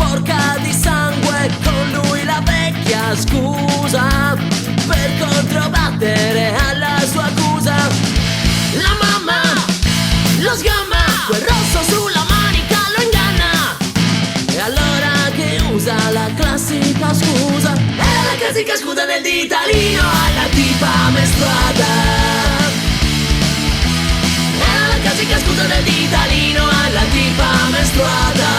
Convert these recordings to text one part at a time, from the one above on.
sporca di sangue, con lui la vecchia scusa per controbattere alla sua accusa. La mamma lo sgamma, quel rosso sulla manica lo inganna, e allora che usa la classica scusa. È la classica scusa del ditalino alla tipa mestruata. Classica scusa del ditalino alla tipa mestruata.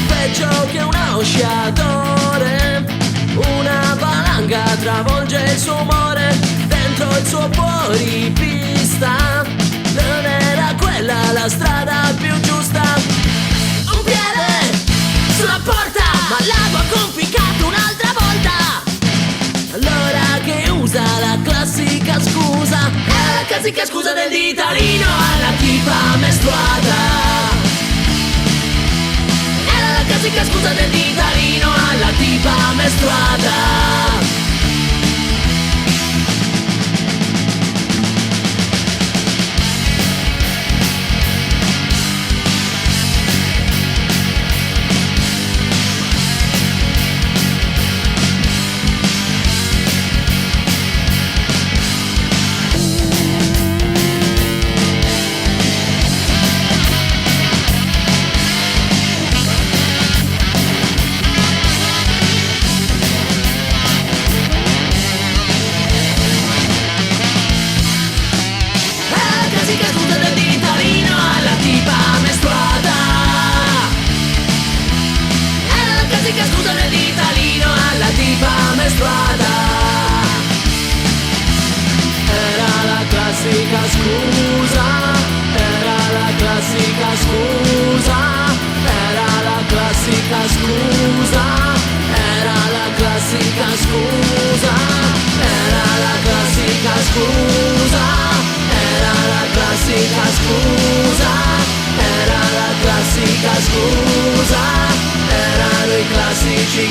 Peggio che uno sciatore, una valanga travolge il suo umore. Dentro il suo fuoripista non era quella la strada più giusta. Un piede sulla porta, ma l'ago ha conficcato un'altra volta. Allora che usa la classica scusa, è la classica scusa del ditalino alla tipa mestruata. È la classica scusa del ditalino alla tipa mestruata. Scusa, era la classica scusa, era la classica scusa, era la classica scusa, era la classica scusa, era la classica scusa, era la classica scusa, erano i classici